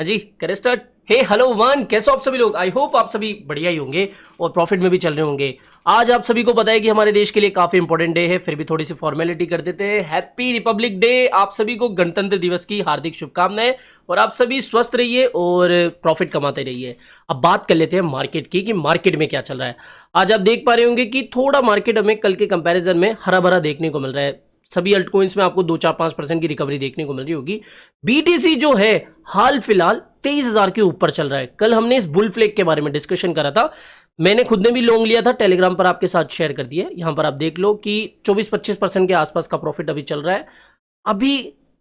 हाँ जी, करें स्टार्ट। हे hello one, कैसे हो आप सभी लोग। आई होप आप सभी बढ़िया ही होंगे और प्रॉफिट में भी चल रहे होंगे। आज आप सभी को पता है कि हमारे देश के लिए काफी इंपॉर्टेंट डे है, फिर भी थोड़ी सी फॉर्मेलिटी कर देते हैं। Happy Republic day. आप सभी को गणतंत्र दिवस की हार्दिक शुभकामनाएं और आप सभी स्वस्थ रहिए और प्रॉफिट कमाते रहिए। अब बात कर लेते हैं मार्केट की कि मार्केट में क्या चल रहा है। आज आप देख पा रहे होंगे कि थोड़ा मार्केट हमें कल के कंपैरिजन में हरा भरा देखने को मिल रहा है। सभी अल्ट कोइंस में आपको 2-4-5% की रिकवरी देखने को मिल रही होगी। बीटीसी जो है हाल फिलहाल 23,000 के ऊपर चल रहा है। कल हमने इस बुल फ्लैग के बारे में डिस्कशन करा था, मैंने खुद ने भी लॉन्ग लिया था, टेलीग्राम पर आपके साथ शेयर कर दिया। यहां पर आप देख लो कि 24-25% के आसपास का प्रॉफिट अभी चल रहा है। अभी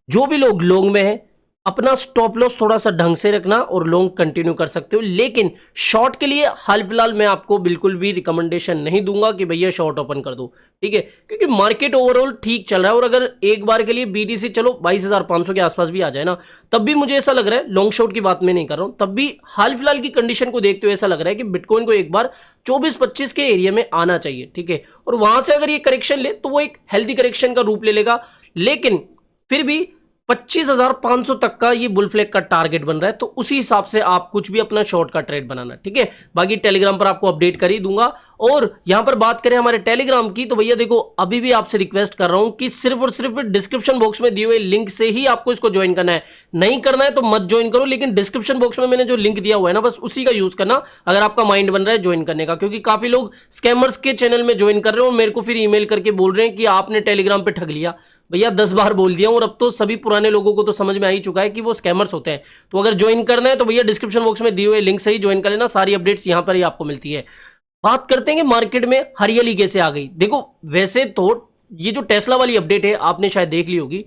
जो भी लोग लॉन्ग में है अपना स्टॉप लॉस थोड़ा सा ढंग से रखना और लॉन्ग कंटिन्यू कर सकते हो, लेकिन शॉर्ट के लिए हाल फिलहाल मैं आपको बिल्कुल भी रिकमेंडेशन नहीं दूंगा कि भैया शॉर्ट ओपन कर दो, ठीक है, क्योंकि मार्केट ओवरऑल ठीक चल रहा है। और अगर एक बार के लिए बीटीसी चलो 22,500 के आसपास भी आ जाए ना, तब भी मुझे ऐसा लग रहा है, लॉन्ग शॉर्ट की बात मैं नहीं कर रहा हूं, तब भी हाल फिलहाल की कंडीशन को देखते हुए ऐसा लग रहा है कि बिटकॉइन को एक बार 24-25 के एरिया में आना चाहिए, ठीक है। और वहां से अगर ये करेक्शन ले तो वो एक हेल्दी करेक्शन का रूप ले लेगा, लेकिन फिर भी 25,500 तक का ये बुल फ्लैग का टारगेट बन रहा है, तो उसी हिसाब से आप कुछ भी अपना शॉर्ट का ट्रेड बनाना, ठीक है। बाकी टेलीग्राम पर आपको अपडेट कर ही दूंगा। और यहां पर बात करें हमारे टेलीग्राम की, तो भैया देखो अभी भी आपसे रिक्वेस्ट कर रहा हूं कि सिर्फ और सिर्फ डिस्क्रिप्शन बॉक्स में दिए हुए लिंक से ही आपको इसको ज्वाइन करना है। नहीं करना है तो मत ज्वाइन करो, लेकिन डिस्क्रिप्शन बॉक्स में मैंने जो लिंक दिया हुआ है ना, बस उसी का यूज करना अगर आपका माइंड बन रहा है ज्वाइन करने का, क्योंकि काफी लोग स्कैमर्स के चैनल में ज्वाइन कर रहे हो और मेरे को फिर ईमेल करके बोल रहे हैं कि आपने टेलीग्राम पे ठग लिया। भैया 10 बार बोल दिया और अब तो सभी पुराने लोगों को तो समझ में आ ही चुका है कि वो स्कैमर्स होते हैं। तो अगर ज्वाइन करना है तो भैया डिस्क्रिप्शन बॉक्स में दिए हुए लिंक से ही ज्वाइन कर लेना, सारी अपडेट्स यहां पर ही आपको मिलती है। बात करते हैं कि मार्केट में हरियाली कैसे आ गई। देखो वैसे तो ये जो टेस्ला वाली अपडेट है आपने शायद देख ली होगी,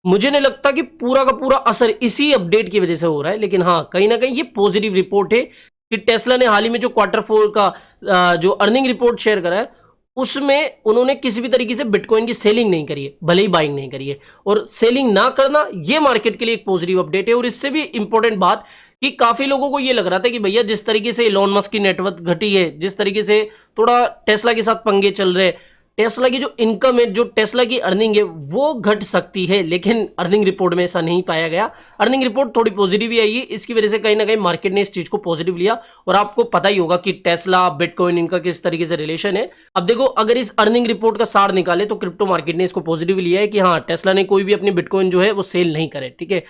मुझे नहीं लगता कि पूरा का पूरा असर इसी अपडेट की वजह से हो रहा है, लेकिन हाँ कहीं ना कहीं ये पॉजिटिव रिपोर्ट है कि टेस्ला ने हाल ही में जो Q4 का जो अर्निंग रिपोर्ट शेयर करा है उसमें उन्होंने किसी भी तरीके से बिटकॉइन की सेलिंग नहीं करी है, भले ही बाइंग नहीं करी है। और सेलिंग ना करना ये मार्केट के लिए एक पॉजिटिव अपडेट है। और इससे भी इंपॉर्टेंट बात कि काफी लोगों को ये लग रहा था कि भैया जिस तरीके से इलॉन मस्क की नेटवर्थ घटी है, जिस तरीके से थोड़ा टेस्ला के साथ पंगे चल रहे हैं, टेस्ला की जो इनकम है, जो टेस्ला की अर्निंग है वो घट सकती है, लेकिन अर्निंग रिपोर्ट में ऐसा नहीं पाया गया। अर्निंग रिपोर्ट थोड़ी पॉजिटिव ही आई है, इसकी वजह से कहीं ना कहीं मार्केट ने इस चीज को पॉजिटिव लिया। और आपको पता ही होगा कि टेस्ला बिटकॉइन इनका किस तरीके से रिलेशन है। अब देखो अगर इस अर्निंग रिपोर्ट का सार निकाले तो क्रिप्टो मार्केट ने इसको पॉजिटिव लिया है कि हाँ टेस्ला ने कोई भी अपनी बिटकॉइन जो है वो सेल नहीं करे, ठीक है।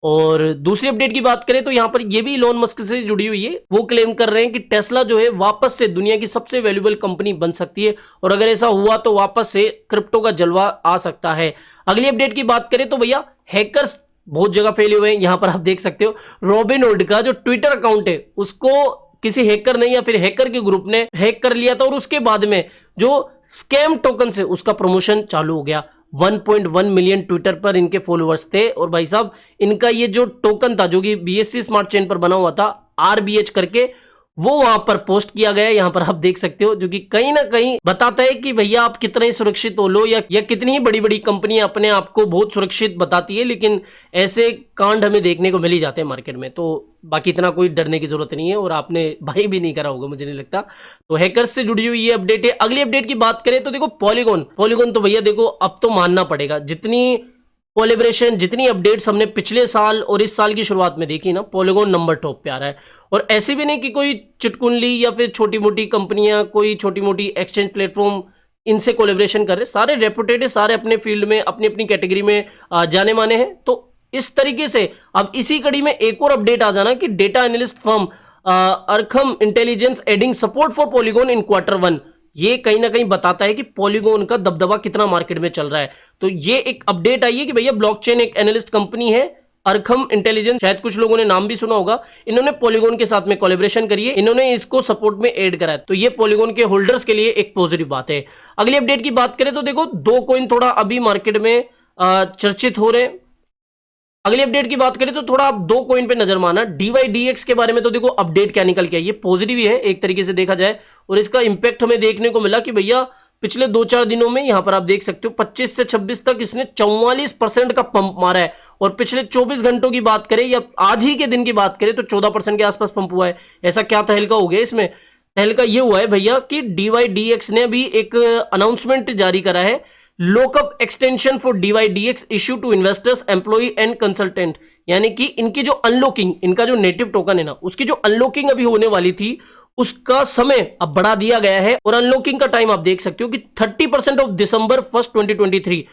और दूसरी अपडेट की बात करें तो यहां पर ये भी इलॉन मस्क से जुड़ी हुई है, वो क्लेम कर रहे हैं कि टेस्ला जो है वापस से दुनिया की सबसे वैल्यूएबल कंपनी बन सकती है, और अगर ऐसा हुआ तो वापस से क्रिप्टो का जलवा आ सकता है। अगली अपडेट की बात करें तो भैया हैकर्स बहुत जगह फैले हुए हैं। यहां पर आप देख सकते हो रॉबिनहुड का जो ट्विटर अकाउंट है उसको किसी हैकर ने या फिर हैकर के ग्रुप ने हैक कर लिया था, और उसके बाद में जो स्कैम टोकन से उसका प्रमोशन चालू हो गया। 1.1 मिलियन ट्विटर पर इनके फॉलोअर्स थे, और भाई साहब इनका ये जो टोकन था जो कि बीएससी स्मार्ट चेन पर बना हुआ था RBH करके, वो वहां पर पोस्ट किया गया है। यहां पर आप देख सकते हो, जो कि कहीं ना कहीं बताता है कि भैया आप कितने सुरक्षित हो लो, या कितनी ही बड़ी बड़ी कंपनियां अपने आप को बहुत सुरक्षित बताती है, लेकिन ऐसे कांड हमें देखने को मिल ही जाते हैं मार्केट में। तो बाकी इतना कोई डरने की जरूरत नहीं है, और आपने भाई भी नहीं करा होगा मुझे नहीं लगता। तो हैकर्स से जुड़ी हुई ये अपडेट है। अगली अपडेट की बात करें तो देखो पॉलीगॉन तो भैया देखो अब तो मानना पड़ेगा, जितनी कोलेब्रेशन जितनी अपडेट्स हमने पिछले साल और इस साल की शुरुआत में देखी ना, पॉलीगॉन नंबर टॉप पे आ रहा है। और ऐसे भी नहीं कि कोई चुटकुंडली या फिर छोटी मोटी कंपनियां, कोई छोटी मोटी एक्सचेंज प्लेटफॉर्म इनसे कोलेब्रेशन कर रहे, सारे रेपुटेड है, सारे अपने फील्ड में अपनी अपनी कैटेगरी में जाने माने हैं। तो इस तरीके से अब इसी कड़ी में एक और अपडेट आ जाना कि data analyst firm Arkham intelligence adding support for Polygon in Q1, ये कहीं ना कहीं बताता है कि पॉलीगॉन का दबदबा कितना मार्केट में चल रहा है। तो ये एक अपडेट आई है कि भैया ब्लॉकचेन एक एनालिस्ट कंपनी है अरखम इंटेलिजेंस, शायद कुछ लोगों ने नाम भी सुना होगा, इन्होंने पॉलीगॉन के साथ में कोलैबोरेशन करी है, इन्होंने इसको सपोर्ट में ऐड करा है। तो ये पॉलीगॉन के होल्डर्स के लिए एक पॉजिटिव बात है। अगली अपडेट की बात करें तो देखो दो कॉइन थोड़ा अभी मार्केट में चर्चित हो रहे हैं। अगली अपडेट की बात करें तो थोड़ा आप दो कॉइन पे नजर मारना। DYDX के बारे में तो देखो अपडेट क्या निकल के आई है, पॉजिटिव ही है एक तरीके से देखा जाए, और इसका इंपैक्ट हमें देखने को मिला कि भैया पिछले 2-4 दिनों में यहां पर आप देख सकते हो 25 से 26 तक इसने 44% का पंप मारा है। और पिछले 24 घंटों की बात करें या आज ही के दिन की बात करें तो 14% के आसपास पंप हुआ है। ऐसा क्या तहलका हो गया इसमें? तहलका ये हुआ है भैया कि DYDX ने अभी एक अनाउंसमेंट जारी करा है lockup extension for DYDX issue to investors, employee and consultant. यानी कि इनकी जो अनलॉकिंग, इनका जो नेटिव टोकन है ना, उसकी जो अनलॉकिंग अभी होने वाली थी उसका समय अब बढ़ा दिया गया है। और अनलॉकिंग का टाइम आप देख सकते हो कि 30% ऑफ दिसंबर 1 2023,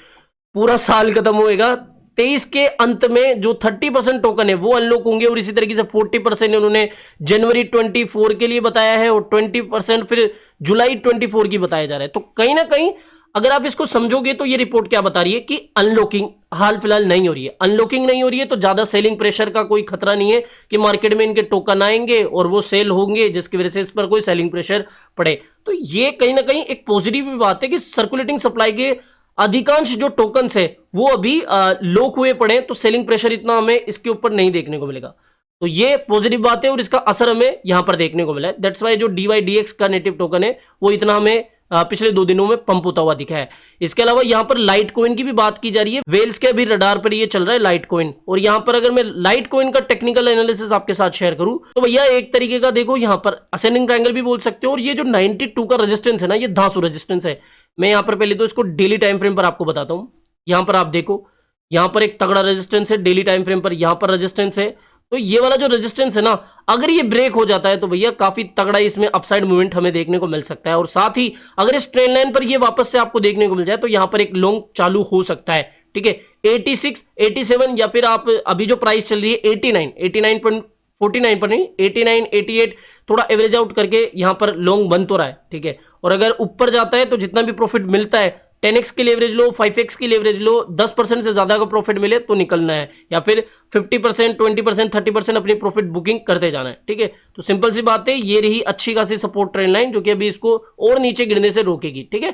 पूरा साल खत्म होएगा 23 के अंत में जो 30% टोकन है वो अनलॉक होंगे। और इसी तरीके से 40% उन्होंने जनवरी 24 के लिए बताया है और 20% फिर जुलाई 24 की बताया जा रहा है। तो कहीं ना कहीं अगर आप इसको समझोगे तो ये रिपोर्ट क्या बता रही है कि अनलॉकिंग हाल फिलहाल नहीं हो रही है। अनलॉकिंग नहीं हो रही है तो ज्यादा सेलिंग प्रेशर का कोई खतरा नहीं है कि मार्केट में इनके टोकन आएंगे और वो सेल होंगे जिसकी वजह से इस पर कोई सेलिंग प्रेशर पड़े। तो ये कहीं ना कहीं एक पॉजिटिव बात है कि सर्कुलेटिंग सप्लाई के अधिकांश जो टोकन्स है वो अभी लॉक हुए पड़े, तो सेलिंग प्रेशर इतना हमें इसके ऊपर नहीं देखने को मिलेगा। तो ये पॉजिटिव बात है और इसका असर हमें यहां पर देखने को मिला है। दैट्स वाई जो DYDX का नेटिव टोकन है वो इतना हमें पिछले 2 दिनों में पंप होता हुआ दिखा है। इसके अलावा यहां पर लाइट कॉइन की भी बात की जा रही है। वेल्स के अभी रडार पर ये चल रहा है लाइट कॉइन। और यहां पर अगर मैं लाइट कॉइन का टेक्निकल एनालिसिस आपके साथ शेयर करूं तो भैया एक तरीके का देखो, यहां पर असेंडिंग ट्रायंगल भी बोल सकते हो। और ये जो 92 का रेजिस्टेंस है ना, ये धांसू रेजिस्टेंस है। मैं यहां पर पहले तो इसको डेली टाइम फ्रेम पर आपको बताता हूं। यहां पर आप देखो, यहां पर एक तगड़ा रेजिस्टेंस है, डेली टाइम फ्रेम पर यहां पर रेजिस्टेंस है। तो ये वाला जो रेजिस्टेंस है ना, अगर ये ब्रेक हो जाता है तो भैया काफी तगड़ा इसमें अपसाइड मूवमेंट हमें देखने को मिल सकता है। और साथ ही अगर इस ट्रेंड लाइन पर ये वापस से आपको देखने को मिल जाए तो यहां पर एक लॉन्ग चालू हो सकता है। ठीक है, 86, 87 या फिर आप अभी जो प्राइस चल रही है 89.49 पर नहीं, 89, 88 थोड़ा एवरेज आउट करके यहां पर लॉन्ग बन तो रहा है। ठीक है, और अगर ऊपर जाता है तो जितना भी प्रॉफिट मिलता है 10x की लेवरेज लो, 5x की लेवरेज लो, 10% से ज्यादा का प्रॉफिट मिले तो निकलना है, या फिर 50%, 20%, 30% अपनी प्रॉफिट बुकिंग करते जाना है। ठीक है, तो सिंपल सी बात है, ये रही अच्छी खासी सपोर्ट ट्रेंड लाइन जो कि अभी इसको और नीचे गिरने से रोकेगी। ठीक है,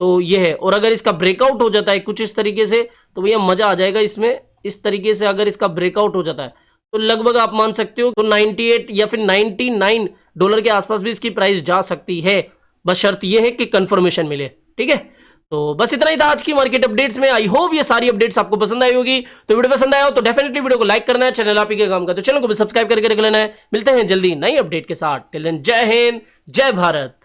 तो ये है। और अगर इसका ब्रेकआउट हो जाता है कुछ इस तरीके से तो भैया मजा आ जाएगा इसमें। इस तरीके से अगर इसका ब्रेकआउट हो जाता है तो लगभग आप मान सकते हो तो 98 या फिर $99 के आसपास भी इसकी प्राइस जा सकती है, बस शर्त यह है कि कंफर्मेशन मिले। ठीक है, तो बस इतना ही था आज की मार्केट अपडेट्स में। आई होप ये सारी अपडेट्स आपको पसंद आई होगी। तो वीडियो पसंद आया हो तो डेफिनेटली वीडियो को लाइक करना है, चैनल आप ही के काम का तो चैनल को भी सब्सक्राइब करके रख लेना है। मिलते हैं जल्दी नई अपडेट के साथ। टिल देन जय हिंद, जय भारत।